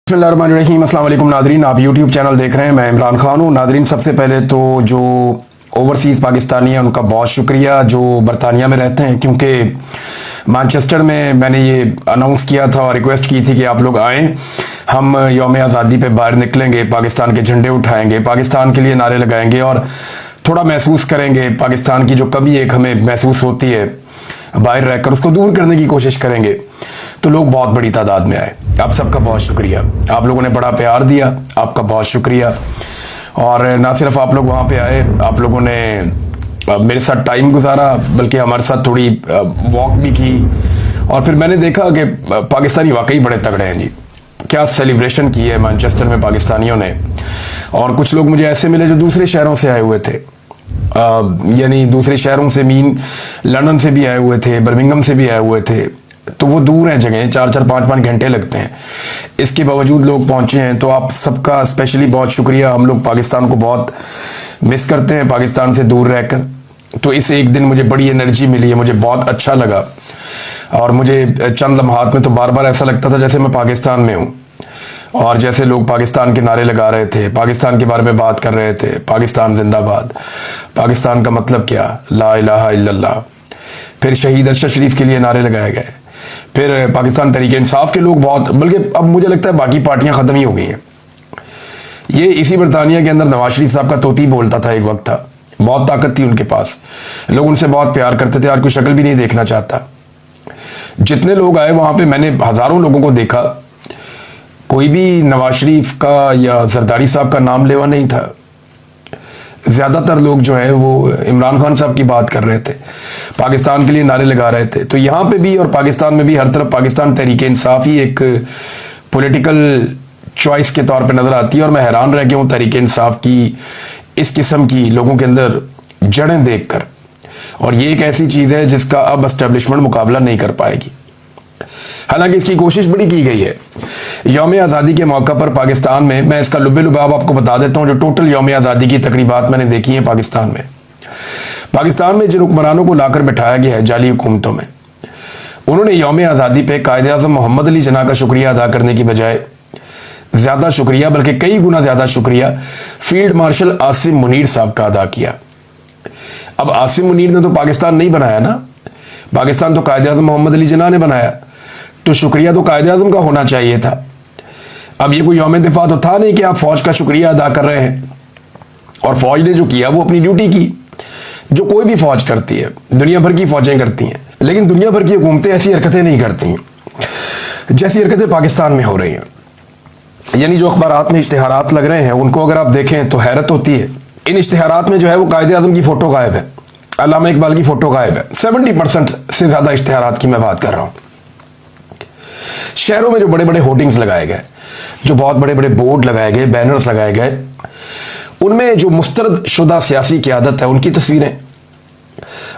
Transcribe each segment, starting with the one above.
बिस्मिल्लाहिर्रहमानिर्रहीम। अस्सलाम वालेकुम नादरीन, आप यूट्यूब चैनल देख रहे हैं। मैं इमरान खान हूँ। नादरीन, सबसे पहले तो जो ओवरसीज़ पाकिस्तानी हैं उनका बहुत शुक्रिया जो बरतानिया में रहते हैं, क्योंकि मैनचेस्टर में मैंने ये अनाउंस किया था और रिक्वेस्ट की थी कि आप लोग आएँ, हम यौम आज़ादी पे बाहर निकलेंगे, पाकिस्तान के झंडे उठाएंगे, पाकिस्तान के लिए नारे लगाएंगे और थोड़ा महसूस करेंगे पाकिस्तान की जो कमी एक हमें महसूस होती है बाहर रहकर, उसको दूर करने की कोशिश करेंगे। तो लोग बहुत बड़ी तादाद में आए। आप सबका बहुत शुक्रिया, आप लोगों ने बड़ा प्यार दिया, आपका बहुत शुक्रिया। और ना सिर्फ आप लोग वहाँ पे आए, आप लोगों ने मेरे साथ टाइम गुजारा, बल्कि हमारे साथ थोड़ी वॉक भी की। और फिर मैंने देखा कि पाकिस्तानी वाकई बड़े तगड़े हैं जी। क्या सेलिब्रेशन की है मैनचेस्टर में पाकिस्तानियों ने। और कुछ लोग मुझे ऐसे मिले जो दूसरे शहरों से आए हुए थे, यानी दूसरे शहरों से, मीन लंदन से भी आए हुए थे, बर्मिंघम से भी आए हुए थे। तो वो दूर हैं जगह, 4-4 5-5 घंटे लगते हैं, इसके बावजूद लोग पहुंचे हैं। तो आप सबका स्पेशली बहुत शुक्रिया। हम लोग पाकिस्तान को बहुत मिस करते हैं पाकिस्तान से दूर रहकर। तो इस एक दिन मुझे बड़ी एनर्जी मिली है, मुझे बहुत अच्छा लगा। और मुझे चंद लम्हात में तो बार बार ऐसा लगता था जैसे मैं पाकिस्तान में हूँ, और जैसे लोग पाकिस्तान के नारे लगा रहे थे, पाकिस्तान के बारे में बात कर रहे थे, पाकिस्तान जिंदाबाद, पाकिस्तान का मतलब क्या, ला इलाहा इल्लल्लाह। फिर शहीद अरशद शरीफ के लिए नारे लगाए गए। फिर पाकिस्तान तहरीक इंसाफ के लोग बहुत, बल्कि अब मुझे लगता है बाकी पार्टियां ख़त्म ही हो गई हैं। ये इसी बरतानिया के अंदर नवाज शरीफ साहब का तोती बोलता था, एक वक्त था, बहुत ताकत थी उनके पास, लोग उनसे बहुत प्यार करते थे। आज कोई शक्ल भी नहीं देखना चाहता। जितने लोग आए वहाँ पे, मैंने हज़ारों लोगों को देखा, कोई भी नवाज शरीफ का या जरदारी साहब का नाम लेवा नहीं था। ज़्यादातर लोग जो है वो इमरान खान साहब की बात कर रहे थे, पाकिस्तान के लिए नारे लगा रहे थे। तो यहाँ पे भी और पाकिस्तान में भी हर तरफ पाकिस्तान तहरीक इंसाफ ही एक पॉलिटिकल चॉइस के तौर पे नज़र आती है। और मैं हैरान रह गया हूँ तहरीक इंसाफ की इस किस्म की लोगों के अंदर जड़ें देख कर। और ये एक ऐसी चीज़ है जिसका अब एस्टेब्लिशमेंट मुकाबला नहीं कर पाएगी। हालांकि इसकी कोशिश बड़ी की गई है। यौम आज़ादी के मौका पर पाकिस्तान में, मैं इसका लुबे लुबाब आपको बता देता हूँ, जो टोटल यौम आज़ादी की तकरीबात मैंने देखी हैं पाकिस्तान में जिन हुक्मरानों को लाकर बैठाया गया है जाली हुकूमतों में, उन्होंने यौम आज़ादी पे कायदे आज़म मोहम्मद अली जिन्ना का शुक्रिया अदा करने की बजाय ज़्यादा शुक्रिया, बल्कि कई गुना ज़्यादा शुक्रिया फील्ड मार्शल आसिम मुनीर साहब का अदा किया। अब आसिम मुनीर ने तो पाकिस्तान नहीं बनाया ना, पाकिस्तान तो कायदे आज़म मोहम्मद अली जिन्ना ने बनाया, तो शुक्रिया तो कायदे आज़म का होना चाहिए था। अब ये कोई यौम दिफा तो था नहीं कि आप फौज का शुक्रिया अदा कर रहे हैं। और फौज ने जो किया वो अपनी ड्यूटी की, जो कोई भी फौज करती है, दुनिया भर की फौजें करती हैं। लेकिन दुनिया भर की हुकूमतें ऐसी हरकतें नहीं करती जैसी हरकतें पाकिस्तान में हो रही हैं। यानी जो अखबारात में इश्तिहारात लग रहे हैं उनको अगर आप देखें तो हैरत होती है। इन इश्तिहारात में जो है वो कायदे आज़म की फ़ोटो गायब है, अल्लामा इकबाल की फ़ोटो गायब है। 70% से ज़्यादा इश्तिहारात की मैं बात कर रहा हूँ। शहरों में जो बड़े बड़े होर्डिंग्स लगाए गए, जो बहुत बड़े बड़े बोर्ड लगाए गए, बैनर्स लगाए गए, उनमें जो मुस्तरद शुदा सियासी क़यादत है उनकी तस्वीरें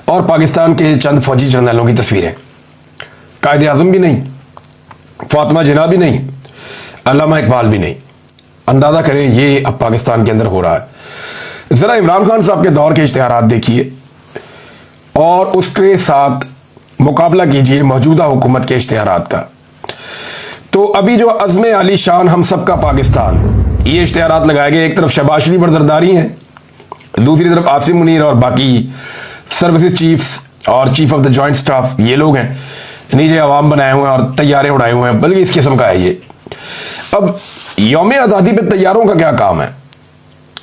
और पाकिस्तान के चंद फौजी जर्नलों की तस्वीरें। कायदे आज़म भी नहीं, फातिमा जिन्ना भी नहीं, अल्लामा इकबाल भी नहीं। अंदाज़ा करें ये अब पाकिस्तान के अंदर हो रहा है। ज़रा इमरान खान साहब के दौर के इश्तिहारात देखिए और उसके साथ मुकाबला कीजिए मौजूदा हुकूमत के इश्तिहारात का। तो अभी जो अज़्म आली शान हम सब का पाकिस्तान, ये इश्तिहारात लगाए गए, एक तरफ शहबाज शरीफ और जरदारी हैं, दूसरी तरफ आसिम मुनीर और बाकी सर्विसेज चीफ्स और chief of the joint staff, ये लोग हैं। नीचे अवाम बनाए हुए हैं और तैयारे उड़ाए हुए हैं, बल्कि इस किस्म का है ये। अब यौम आज़ादी पे तैयारों का क्या काम है?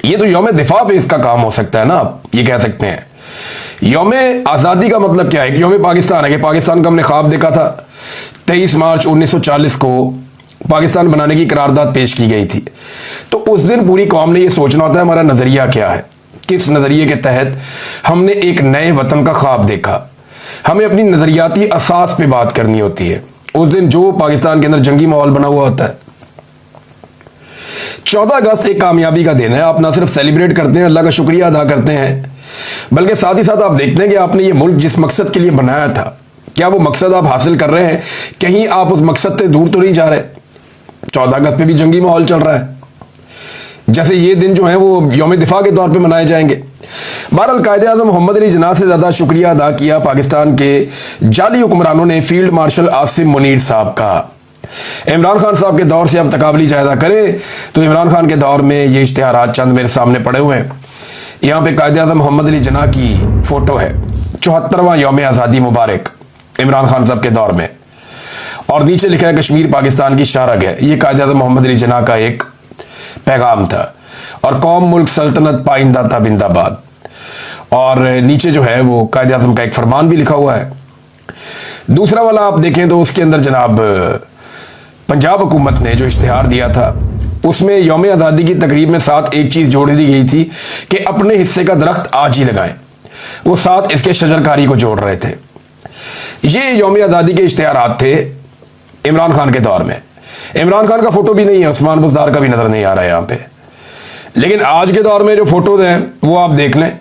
ये तो यौम दिफा पे इसका काम हो सकता है ना, आप ये कह सकते हैं। यौम आज़ादी का मतलब क्या है? यौम पाकिस्तान है कि पाकिस्तान का हमने ख्वाब देखा था। 23 मार्च 1940 को पाकिस्तान बनाने की करारदाद पेश की गई थी। तो उस दिन पूरी कौम ने यह सोचना होता है हमारा नज़रिया क्या है, किस नज़रिए के तहत हमने एक नए वतन का ख्वाब देखा। हमें अपनी नज़रियाती असास पे बात करनी होती है। उस दिन जो पाकिस्तान के अंदर जंगी माहौल बना हुआ होता है। 14 अगस्त एक कामयाबी का दिन है। आप ना सिर्फ सेलिब्रेट करते हैं, अल्लाह का शुक्रिया अदा करते हैं, बल्कि साथ ही साथ आप देखते हैं कि आपने ये मुल्क जिस मकसद के लिए बनाया था, क्या वो मकसद आप हासिल कर रहे हैं? कहीं आप उस मकसद से दूर तो नहीं जा रहे? 14 अगस्त पे भी जंगी माहौल चल रहा है, जैसे ये दिन जो है वो यौम दिफा के तौर पे मनाए जाएंगे। बहरहाल कायदे आज़म मोहम्मद अली जिन्ना से ज़्यादा शुक्रिया अदा किया पाकिस्तान के जाली हुक्मरानों ने फील्ड मार्शल आसिम मुनीर साहब का। इमरान खान साहब के दौर से अब तकाबली जायजा करें तो इमरान खान के दौर में ये इश्तिहारात चंद मेरे सामने पड़े हुए हैं। यहाँ पे कायद-ए-आज़म मोहम्मद अली जिन्ना की फोटो है, 74वां यौम आज़ादी मुबारक इमरान खान साहब के दौर में, और नीचे लिखा है कश्मीर पाकिस्तान की शारग है। ये कायद-ए-आज़म मोहम्मद अली जिन्ना का एक पैगाम था, और कौम मुल्क सल्तनत पाइंदा था बिंदाबाद, और नीचे जो है वो कायद-ए-आज़म का एक फरमान भी लिखा हुआ है। दूसरा वाला आप देखें तो उसके अंदर जनाब पंजाब हुकूमत ने जो इश्तिहार दिया था उसमें यौम आज़ादी की तकरीब में साथ एक चीज़ जोड़ दी गई थी कि अपने हिस्से का दरख्त आज ही लगाएं। वो साथ इसके शजरकारी को जोड़ रहे थे। ये यौम आज़ादी के इश्तिहारात थे इमरान खान के दौर में। इमरान खान का फोटो भी नहीं है, उस्मान बुज़दार का भी नजर नहीं आ रहा है यहाँ पे। लेकिन आज के दौर में जो फोटोज हैं वो आप देख लें,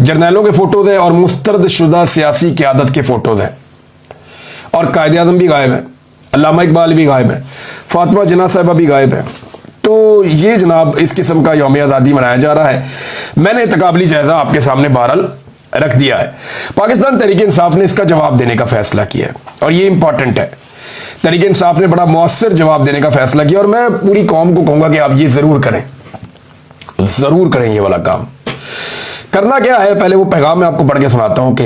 जर्नैलों के फोटोज हैं और मुस्तरद शुदा सियासी क़यादत के फोटोज हैं, और कायद-ए-आज़म भी गायब है, अल्लामा इकबाल भी गायब है, फातिमा जिन्ना साहिबा भी गायब है। तो ये जनाब इस किस्म का यौम आज़ादी मनाया जा रहा है। मैंने तकाबली जायजा आपके सामने बहरहाल रख दिया है। पाकिस्तान तहरीक इंसाफ ने इसका जवाब देने का फैसला किया है, और ये इंपॉर्टेंट है। तहरीक इंसाफ ने बड़ा मौसर जवाब देने का फैसला किया, और मैं पूरी कौम को कहूँगा कि आप ये ज़रूर करें, ज़रूर करें ये वाला काम। करना क्या है, पहले वो पैगाम मैं आपको पढ़ के सुनाता हूँ कि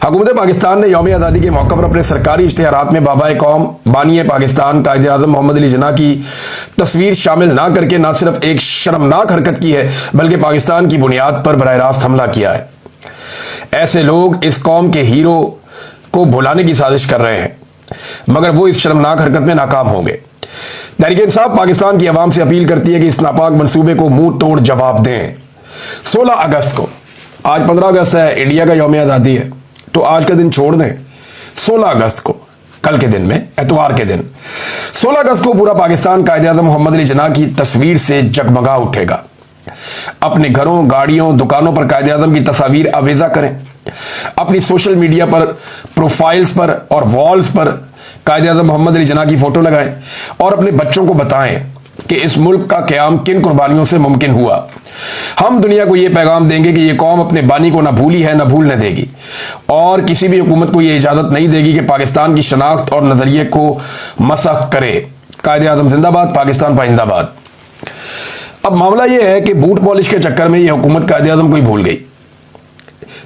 हुकूमत पाकिस्तान ने यौम आज़ादी के मौके पर अपने सरकारी इश्तिहारात में बाबा कौम बानी पाकिस्तान कायद-ए-आज़म मोहम्मद अली जिन्ना की तस्वीर शामिल ना करके न सिर्फ एक शर्मनाक हरकत की है बल्कि पाकिस्तान की बुनियाद पर बराह रास्त हमला किया है। ऐसे लोग इस कौम के हीरो को भुलाने की साजिश कर रहे हैं, मगर वो इस शर्मनाक हरकत में नाकाम होंगे। तहरीक इंसाफ पाकिस्तान की आवाम से अपील करती है कि इस नापाक मनसूबे को मुंह तोड़ जवाब दें। 16 अगस्त को, आज 15 अगस्त है, इंडिया का यौम आज़ादी है, तो आज का दिन छोड़ दें। 16 अगस्त को, कल के दिन में, एतवार के दिन 16 अगस्त को पूरा पाकिस्तान कायद-ए-आज़म मोहम्मद अली जिन्ना की तस्वीर से जगमगा उठेगा। अपने घरों, गाड़ियों, दुकानों पर कायद-ए-आज़म की तस्वीर आवेजा करें। अपनी सोशल मीडिया पर, प्रोफाइल्स पर और वॉल्स पर कायद-ए-आज़म मोहम्मद अली जिन्ना की फोटो लगाएं, और अपने बच्चों को बताएं कि इस मुल्क का क़याम किन कुर्बानियों से मुमकिन हुआ। हम दुनिया को ये पैगाम देंगे कि ये कौम अपने बानी को ना भूली है, ना भूलने देगी, और किसी भी हुकूमत को ये इजाज़त नहीं देगी कि पाकिस्तान की शनाख्त और नज़रिए को मसख करे। कायद-ए-आज़म जिंदाबाद, पाकिस्तान पाइंदाबाद। अब मामला ये है कि बूट पॉलिश के चक्कर में ये हुकूमत कायद-ए-आज़म को ही भूल गई।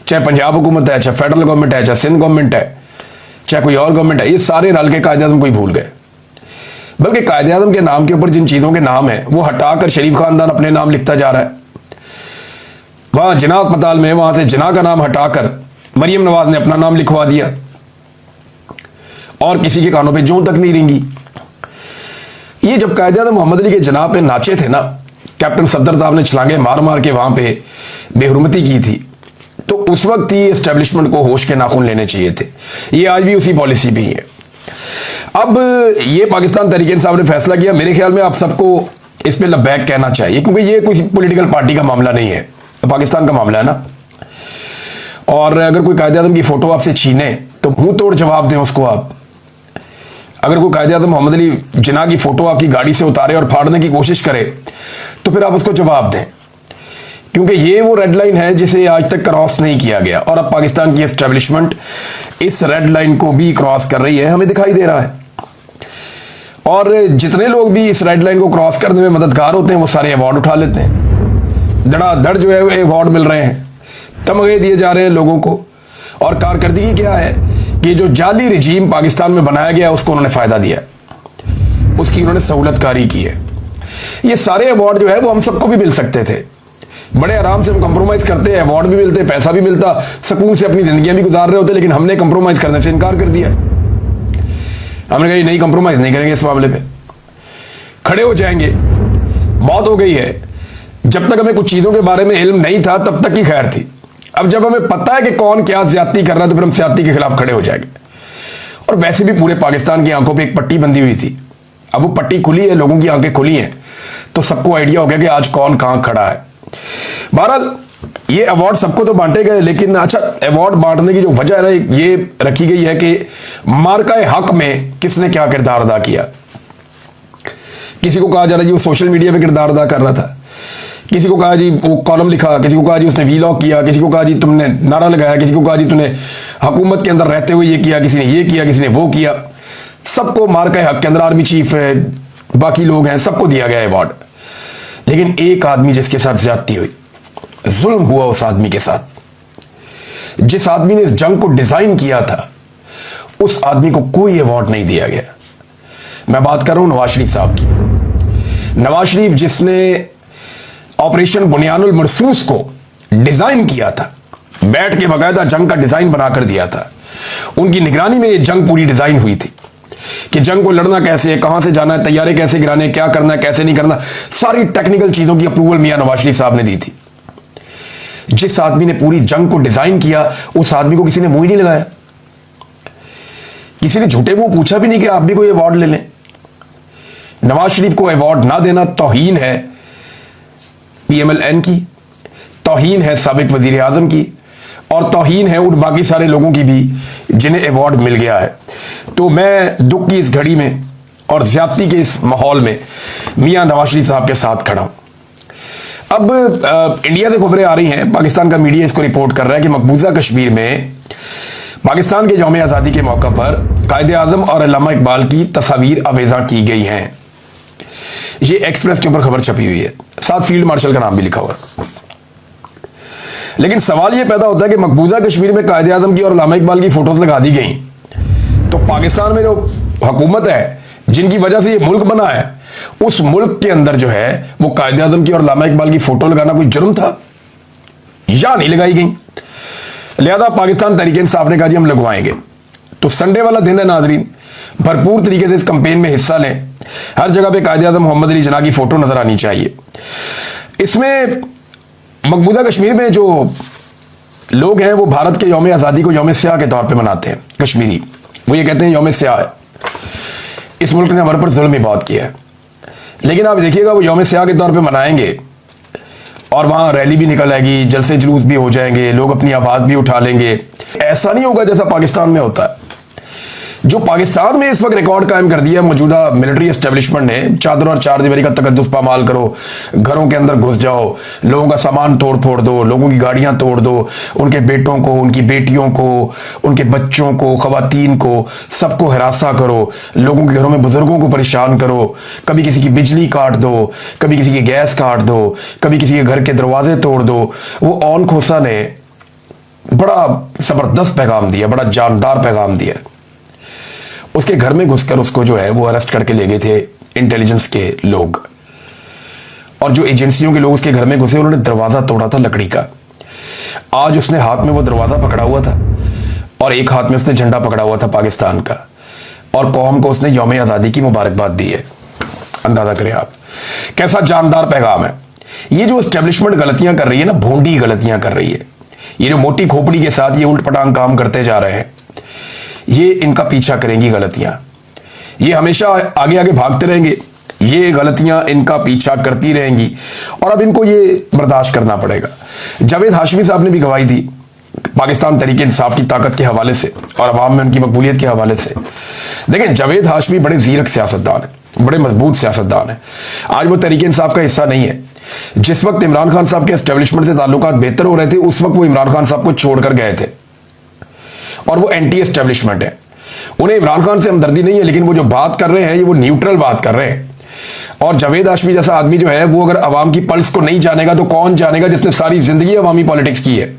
चाहे पंजाब हुकूमत है, चाहे फेडरल गवर्नमेंट है, चाहे सिंध गवर्नमेंट है, चाहे कोई और गवर्नमेंट है, ये सारे रल के कायद-ए-आज़म को ही भूल गए। बल्कि कायद-ए-आज़म के नाम के ऊपर जिन चीज़ों के नाम है वो हटाकर शरीफ खानदान अपने नाम लिखता जा रहा है। वहां जिन्ना अस्पताल में वहां से जिन्ना का नाम हटाकर मरियम नवाज ने अपना नाम लिखवा दिया, और किसी के कानों पे जूं तक नहीं रेंगी। ये जब कायद-ए-आज़म मोहम्मद अली के जिन्ना पे नाचे थे ना, कैप्टन सफदर साहब ने छलांगे मार मार के वहां पे बेहुरमती की थी, तो उस वक्त ही एस्टेब्लिशमेंट को होश के नाखून लेने चाहिए थे। ये आज भी उसी पॉलिसी भी है। अब ये पाकिस्तान तहरीक इंसाफ ने फैसला किया, मेरे ख्याल में आप सबको इस पे लब्बैक कहना चाहिए, क्योंकि ये कोई पॉलिटिकल पार्टी का मामला नहीं है, पाकिस्तान का मामला है ना। और अगर कोई कायद-ए-आज़म की फोटो आपसे छीने तो मुंह तोड़ जवाब दें उसको आप। अगर कोई कायद-ए-आज़म मोहम्मद अली जिन्ना की फोटो आपकी गाड़ी से उतारे और फाड़ने की कोशिश करे तो फिर आप उसको जवाब दें, क्योंकि ये वो रेड लाइन है जिसे आज तक क्रॉस नहीं किया गया, और अब पाकिस्तान की एस्टेब्लिशमेंट इस रेड लाइन को भी क्रॉस कर रही है, हमें दिखाई दे रहा है। और जितने लोग भी इस रेड लाइन को क्रॉस करने में मददगार होते हैं वो सारे अवार्ड उठा लेते हैं, धड़ाधड़ जो है अवार्ड मिल रहे हैं, तमगे दिए जा रहे हैं लोगों को। और कारकर्दगी क्या है कि जो जाली रजीम पाकिस्तान में बनाया गया उसको उन्होंने फायदा दिया, उसकी उन्होंने सहूलतकारी की है। ये सारे अवार्ड जो है वो हम सबको भी मिल सकते थे, बड़े आराम से हम कंप्रोमाइज करते, अवार्ड भी मिलते, पैसा भी मिलता, सुकून से अपनी जिंदगियां भी गुजार रहे होते, लेकिन हमने कंप्रोमाइज करने से इनकार कर दिया। हमने कहा नहीं, कंप्रोमाइज नहीं करेंगे, इस मामले पे खड़े हो जाएंगे, बहुत हो गई है। जब तक हमें कुछ चीजों के बारे में इल्म नहीं था तब तक ही खैर थी, अब जब हमें पता है कि कौन क्या ज्यादती कर रहा है तो फिर हम ज्यादती के खिलाफ खड़े हो जाएंगे। और वैसे भी पूरे पाकिस्तान की आंखों पे एक पट्टी बंधी हुई थी, अब वो पट्टी खुली है, लोगों की आंखें खुली हैं, तो सबको आइडिया हो गया कि आज कौन कहां खड़ा है। बहरहाल ये अवार्ड सबको तो बांटे गए, लेकिन अच्छा, अवार्ड बांटने की जो वजह है ना ये रखी गई है कि मार्का हक में किसने क्या किरदार अदा किया। किसी को कहा जा रहा है जी वो सोशल मीडिया पे किरदार अदा कर रहा था, किसी को कहा जी वो कॉलम लिखा, किसी को कहा जी उसने वीलॉग किया, किसी को कहा जी तुमने नारा लगाया, किसी को कहा जी तुमने हुकूमत के अंदर रहते हुए ये किया, किसी ने ये किया, किसी ने वो किया। सबको मार के हक के अंदर, आर्मी चीफ है, बाकी लोग हैं, सबको दिया गया अवार्ड। लेकिन एक आदमी जिसके साथ ज्यादती हुई, जुल्म हुआ उस आदमी के साथ, जिस आदमी ने इस जंग को डिजाइन किया था, उस आदमी को कोई अवार्ड नहीं दिया गया। मैं बात कर रहा हूं नवाज शरीफ साहब की। नवाज शरीफ जिसने ऑपरेशन बुनियानुल मरसूस को डिजाइन किया था, बैठ के बकायदा जंग का डिजाइन बनाकर दिया था, उनकी निगरानी में ये जंग पूरी डिजाइन हुई थी कि जंग को लड़ना कैसे है, कहां से जाना है, तैयारी कैसे गिराने, क्या करना है, कैसे नहीं करना, सारी टेक्निकल चीजों की अप्रूवल मियां नवाज शरीफ साहब ने दी थी। जिस आदमी ने पूरी जंग को डिजाइन किया, उस आदमी को किसी ने मुंह ही नहीं लगाया, किसी ने झूठे मुंह पूछा भी नहीं कि आप भी कोई अवार्ड ले लें। नवाज शरीफ को अवार्ड ना देना तौहीन है PMLN की, तौहीन है साबिक वजीर आजम की, और तौहीन है उन बाकी सारे लोगों की भी जिन्हें अवार्ड मिल गया है। तो मैं दुख की इस घड़ी में और ज्यादती के इस माहौल में मियां नवाज शरीफ साहब के साथ खड़ा हूं। अब इंडिया से खबरें आ रही हैं, पाकिस्तान का मीडिया इसको रिपोर्ट कर रहा है कि मकबूजा कश्मीर में पाकिस्तान के यौम आज़ादी के मौका पर कायदे आजम और अल्लामा इकबाल की तस्वीर अवेजा की गई हैं। ये एक्सप्रेस के ऊपर खबर छपी हुई है, साथ फील्ड मार्शल का नाम भी लिखा हुआ है। लेकिन सवाल यह पैदा होता है कि मकबूजा कश्मीर में कायदे आजम की और अल्लामा इकबाल की फोटोज लगा दी गई, तो पाकिस्तान में जो हुकूमत है जिनकी वजह से ये मुल्क बना है, उस मुल्क के अंदर जो है वो कायदे आजम की और अल्लामा इकबाल की फोटो लगाना कोई जुर्म था या नहीं लगाई गई? लिहाजा पाकिस्तान तहरीक इंसाफ ने कहा जी हम लगवाएंगे। तो संडे वाला दिन है नाजरीन, भरपूर तरीके से इस कंपेन में हिस्सा लें। हर जगह पे कायदे आजम मोहम्मद अली जिन्ना की फोटो नजर आनी चाहिए। इसमें मकबूजा कश्मीर में जो लोग हैं वो भारत के यौम आज़ादी को यौम स्याह के तौर पे मनाते हैं। कश्मीरी वो ये कहते हैं यौम स्याह है, इस मुल्क ने हमारे पर जुल्म ही बहुत किया है। लेकिन आप देखिएगा वो यौम स्याह के तौर पे मनाएंगे और वहां रैली भी निकल आएगी, जलसे जुलूस भी हो जाएंगे, लोग अपनी आवाज भी उठा लेंगे। ऐसा नहीं होगा जैसा पाकिस्तान में होता है। जो पाकिस्तान में इस वक्त रिकॉर्ड कायम कर दिया मौजूदा मिलिट्री एस्टेब्लिशमेंट ने, चादर और चार दीवारी का तकद्दुस पामाल करो, घरों के अंदर घुस जाओ, लोगों का सामान तोड़ फोड़ दो, लोगों की गाड़ियां तोड़ दो, उनके बेटों को, उनकी बेटियों को, उनके बच्चों को, खवातीन को, सबको हिरासा करो, लोगों के घरों में बुजुर्गों को परेशान करो, कभी किसी की बिजली काट दो, कभी किसी की गैस काट दो, कभी किसी के घर के दरवाजे तोड़ दो। वो ऑन खोसा ने बड़ा जबरदस्त पैगाम दिया, बड़ा जानदार पैगाम दिया। उसके घर में घुसकर उसको जो है वो अरेस्ट करके ले गए थे इंटेलिजेंस के लोग, और जो एजेंसियों के लोग उसके घर में घुसे उन्होंने दरवाजा तोड़ा था लकड़ी का। आज उसने हाथ में वो दरवाजा पकड़ा हुआ था और एक हाथ में उसने झंडा पकड़ा हुआ था पाकिस्तान का, और कौम को उसने यौम आज़ादी की मुबारकबाद दी है। अंदाजा करें आप कैसा जानदार पैगाम है। ये जो एस्टेब्लिशमेंट गलतियां कर रही है ना, भोंडी गलतियां कर रही है, ये जो मोटी खोपड़ी के साथ ये उल्ट पटांग काम करते जा रहे हैं, ये इनका पीछा करेंगी गलतियां। ये हमेशा आगे आगे भागते रहेंगे, ये गलतियां इनका पीछा करती रहेंगी और अब इनको ये बर्दाश्त करना पड़ेगा। जावेद हाशमी साहब ने भी गवाही दी पाकिस्तान तहरीक इंसाफ की ताकत के हवाले से और अवाम में उनकी मकबूलियत के हवाले से। देखें, जावेद हाशमी बड़े जीरक सियासतदान है, बड़े मजबूत सियासतदान है। आज वो तहरीक इंसाफ का हिस्सा नहीं है। जिस वक्त इमरान खान साहब के एस्टेब्लिशमेंट से ताल्लुकात बेहतर हो रहे थे, उस वक्त वो इमरान खान साहब को छोड़कर गए थे और वो एंटी एस्टेब्लिशमेंट है। उन्हें इमरान खान से हमदर्दी नहीं है, लेकिन वो जो बात कर रहे हैं ये वो न्यूट्रल बात कर रहे हैं। और जावेद हाशमी जैसा आदमी जो है वो अगर अवाम की पल्स को नहीं जानेगा तो कौन जानेगा, जिसने सारी जिंदगी अवामी पॉलिटिक्स की है।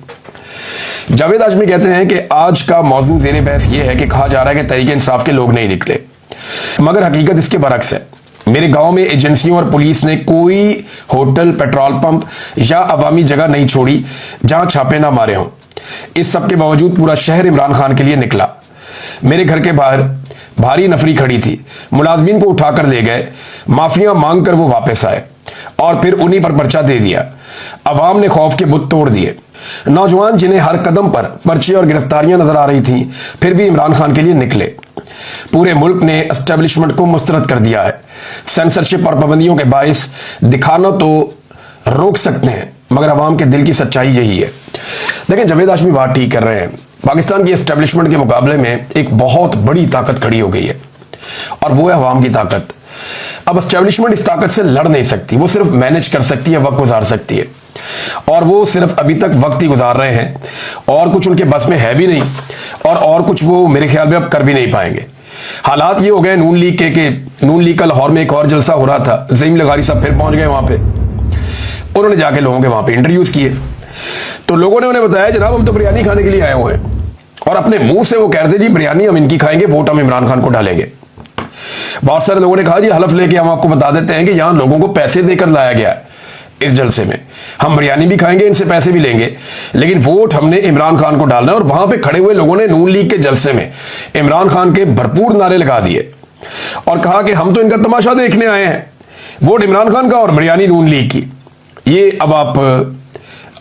जावेद हाशमी कहते हैं कि आज का मौजू ज़ेरे बहस ये है कि कहा जा रहा है कि तहरीक इंसाफ के लोग नहीं निकले, मगर हकीकत इसके बरक्स है। मेरे गांव में एजेंसियों और पुलिस ने कोई होटल, पेट्रोल पंप या अवामी जगह नहीं छोड़ी जहां छापे ना मारे हों। इस सब के बावजूद पूरा शहर इमरान खान के लिए निकला। मेरे घर के बाहर भारी नफरी खड़ी थी, मुलाजमीन को उठाकर ले गए, माफिया मांग कर वो वापस आए और फिर उन्हीं पर पर्चा दे दिया। अवाम ने खौफ के बुत तोड़ दिए। नौजवान जिन्हें हर कदम पर पर्चे और गिरफ्तारियां नजर आ रही थी, फिर भी इमरान खान के लिए निकले। पूरे मुल्क ने एस्टेब्लिशमेंट को मुस्तरद कर दिया है। सेंसरशिप और पाबंदियों के बायस दिखाना तो रोक सकते हैं, मगर अवाम के दिल की सच्चाई यही है। देखें, जावेद हाशमी बात ठीक कर रहे हैं। पाकिस्तान की एस्टेब्लिशमेंट के मुकाबले में एक बहुत बड़ी ताकत खड़ी हो गई है और वो है अवाम की ताकत। अब एस्टेब्लिशमेंट इस ताकत से लड़ नहीं सकती, वो सिर्फ मैनेज कर सकती है, वक्त गुजार सकती है, और वो सिर्फ अभी तक वक्त ही गुजार रहे हैं और कुछ उनके बस में है भी नहीं और कुछ वो मेरे ख्याल में अब कर भी नहीं पाएंगे। हालात ये हो गए नून लीग के नून लीग का लाहौर में एक और जलसा हो रहा था, ज़हीम लगारी साहब फिर पहुंच गए वहां पे। उन्होंने जाके लोगों के वहां पे इंटरव्यूज किए, तो लोगों ने उन्हें बताया जनाब हम तो बिरयानी खाने के लिए आए हुए हैं, और अपने मुंह से वो कह रहे थे जी बिरयानी हम इनकी खाएंगे, वोट हम इमरान खान को डालेंगे। बहुत सारे लोगों ने कहा जी हलफ लेके हम आपको बता देते हैं कि यहां लोगों को पैसे देकर लाया गया है इस जलसे में, हम बिरयानी भी खाएंगे, इनसे पैसे भी लेंगे, लेकिन वोट हमने इमरान खान को डालना है। और वहां पे खड़े हुए लोगों ने नून लीग के जलसे में इमरान खान के भरपूर नारे लगा दिए और कहा कि हम तो इनका तमाशा देखने आए हैं, वोट इमरान खान का और बिरयानी नून लीग की। ये अब आप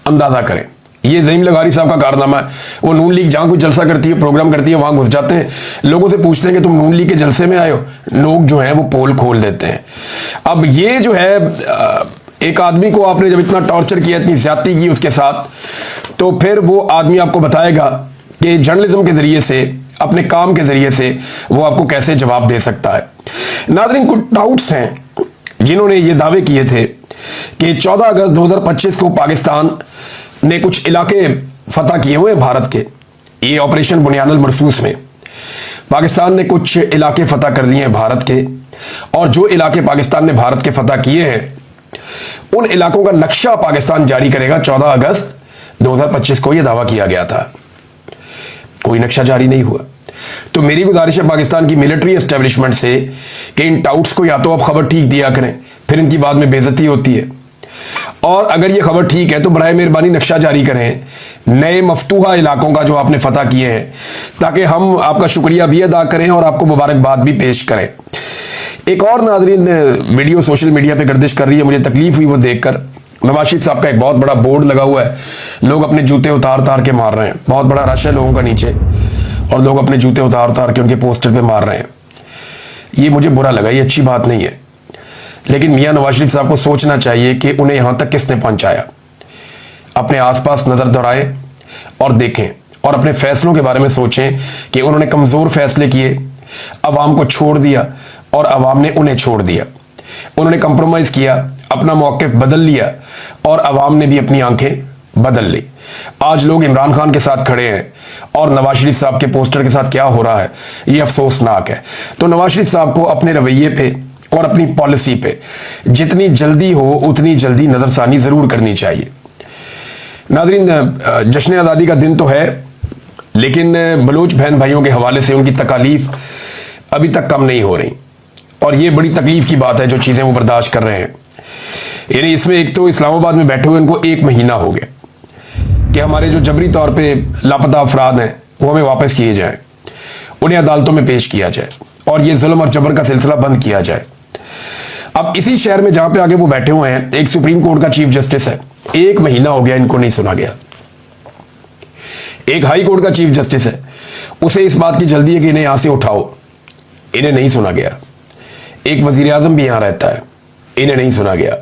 अंदाजा करें, ये ज़हीम लगारी साहब का कारनामा है। वो नून लीग जहां कोई जलसा करती है, प्रोग्राम करती है, वहां घुस जाते हैं, लोगों से पूछते हैं कि तुम नून लीग के जलसे में आए हो, लोग जो है वो पोल खोल देते हैं। अब ये जो है एक आदमी को आपने जब इतना टॉर्चर किया, इतनी ज्यादती की उसके साथ, तो फिर वो आदमी आपको बताएगा कि जर्नलिज्म के जरिए से, अपने काम के जरिए से वो आपको कैसे जवाब दे सकता है। नाज़रीन, कुछ डाउट्स हैं जिन्होंने ये दावे किए थे कि 14 अगस्त 2025 को पाकिस्तान ने कुछ इलाके फतह किए हुए भारत के, ये ऑपरेशन बुनियानुल मरसूस में पाकिस्तान ने कुछ इलाके फतह कर दिए हैं भारत के, और जो इलाके पाकिस्तान ने भारत के फतह किए हैं उन इलाकों का नक्शा पाकिस्तान जारी करेगा। 14 अगस्त 2025 को यह दावा किया गया था, कोई नक्शा जारी नहीं हुआ। तो मेरी गुजारिश है पाकिस्तान की मिलिट्री एस्टेब्लिशमेंट से कि इन टाउट्स को या तो आप खबर ठीक दिया करें, फिर इनकी बाद में बेइज्जती होती है, और अगर ये खबर ठीक है तो बराए मेहरबानी नक्शा जारी करें नए मफतूहा इलाकों का जो आपने फतह किए हैं, ताकि हम आपका शुक्रिया भी अदा करें और आपको मुबारकबाद भी पेश करें। एक और नाज़रीन वीडियो सोशल मीडिया पे गर्दिश कर रही है, मुझे तकलीफ हुई वो देखकर। नवाज शरीफ साहब का एक बहुत बड़ा बोर्ड लगा हुआ है, लोग अपने जूते उतार उतार के मार रहे हैं, बहुत बड़ा रश है लोगों का नीचे, और लोग अपने जूते उतार उतार के उनके पोस्टर पे मार रहे हैं। ये मुझे बुरा लगा, ये अच्छी बात नहीं है, लेकिन मियां नवाज शरीफ साहब को सोचना चाहिए कि उन्हें यहां तक किसने पहुंचाया। अपने आसपास नजर दौड़ाएं और देखें, और अपने फैसलों के बारे में सोचें कि उन्होंने कमजोर फैसले किए, अवाम को छोड़ दिया और अवाम ने उन्हें छोड़ दिया। उन्होंने कंप्रोमाइज किया, अपना मौक़िफ़ बदल लिया, और अवाम ने भी अपनी आंखें बदल ली। आज लोग इमरान खान के साथ खड़े हैं और नवाज शरीफ साहब के पोस्टर के साथ क्या हो रहा है ये अफसोसनाक है। तो नवाज शरीफ साहब को अपने रवैये पे और अपनी पॉलिसी पे जितनी जल्दी हो उतनी जल्दी नजरसानी जरूर करनी चाहिए। नाज़रीन, जश्न आज़ादी का दिन तो है, लेकिन बलोच बहन भाइयों के हवाले से उनकी तकालीफ अभी तक कम नहीं हो रही, और ये बड़ी तकलीफ की बात है जो चीज़ें वो बर्दाश्त कर रहे हैं। यानी इसमें एक तो इस्लामाबाद में बैठे हुए उनको 1 महीना हो गया कि हमारे जो जबरी तौर पे लापता अफराद हैं वो हमें वापस किए जाएं, उन्हें अदालतों में पेश किया जाए, और ये जुल्म और जबर का सिलसिला बंद किया जाए। अब इसी शहर में जहां पे आगे वो बैठे हुए हैं, एक सुप्रीम कोर्ट का चीफ जस्टिस है, 1 महीना हो गया इनको नहीं सुना गया। एक हाई कोर्ट का चीफ जस्टिस है, उसे इस बात की जल्दी है कि इन्हें यहां से उठाओ, इन्हें नहीं सुना गया। एक वजीर आजम भी यहां रहता है, इन्हें नहीं सुना गया।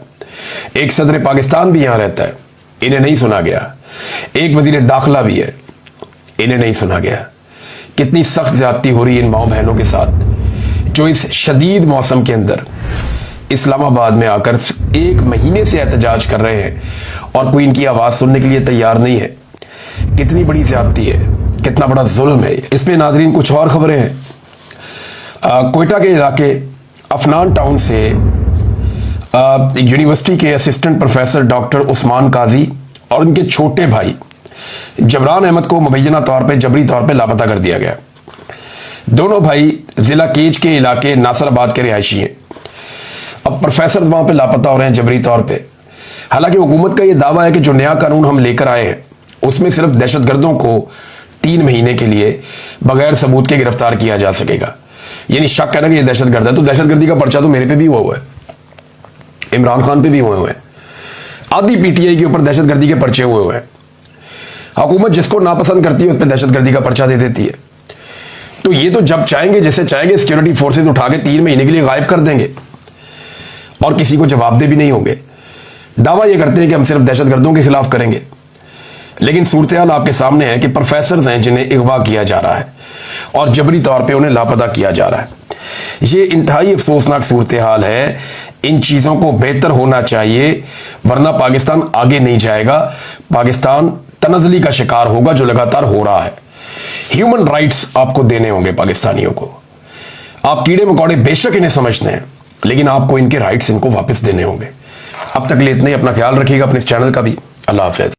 एक सदर पाकिस्तान भी यहां रहता है, इन्हें नहीं सुना गया। एक वजीर दाखिला भी है, इन्हें नहीं सुना गया। कितनी सख्त ज्यादती हो रही है इन माओ बहनों के साथ जो इस शदीद मौसम के अंदर इस्लामाबाद में आकर 1 महीने से एहतजाज कर रहे हैं और कोई इनकी आवाज सुनने के लिए तैयार नहीं है। कितनी बड़ी ज्यादती है, कितना बड़ा जुल्म है। इसमें नाजरीन कुछ और खबरें हैं। कोयटा के इलाके अफनान टाउन से यूनिवर्सिटी के असिस्टेंट प्रोफेसर डॉक्टर उस्मान काजी और उनके छोटे भाई जबरान अहमद को मुबैना तौर पे जबरी तौर पे लापता कर दिया गया। दोनों भाई जिला केज के इलाके नासराबाद के रिहायशी हैं। अब प्रोफेसर वहां पे लापता हो रहे हैं जबरी तौर पे। हालांकि हुकूमत का यह दावा है कि जो नया कानून हम लेकर आए हैं उसमें सिर्फ दहशतगर्दों को 3 महीने के लिए बगैर सबूत के गिरफ्तार किया जा सकेगा। यानी शक है ना कि ये दहशतगर्द है, तो दहशतगर्दी का पर्चा तो मेरे पे भी हुआ है, इमरान खान पे भी हुए हैं, आधी पीटीआई के ऊपर दहशतगर्दी के पर्चे हुए हैं। हुकूमत जिसको नापसंद करती है उस पर दहशतगर्दी का पर्चा दे देती है। तो ये तो जब चाहेंगे, जैसे चाहेंगे, सिक्योरिटी फोर्सेज उठा के 3 महीने के लिए गायब कर देंगे और किसी को जवाबदेह भी नहीं होंगे। दावा ये करते हैं कि हम सिर्फ दहशतगर्दों के खिलाफ करेंगे, लेकिन सूरत हाल आपके सामने है कि प्रोफेसर हैं जिन्हें अगवा किया जा रहा है और जबरी तौर पे उन्हें लापता किया जा रहा है। ये इंतहाई अफसोसनाक सूरत हाल है। इन चीज़ों को बेहतर होना चाहिए, वरना पाकिस्तान आगे नहीं जाएगा। पाकिस्तान तनज़ली का शिकार होगा जो लगातार हो रहा है। ह्यूमन राइट्स आपको देने होंगे पाकिस्तानियों को। आप कीड़े मकोड़े बेशक इन्हें समझते हैं, लेकिन आपको इनके राइट्स इनको वापस देने होंगे। अब तक के लिए इतने ही। अपना ख्याल रखिएगा, अपने इस चैनल का भी। अल्लाह हाफिज।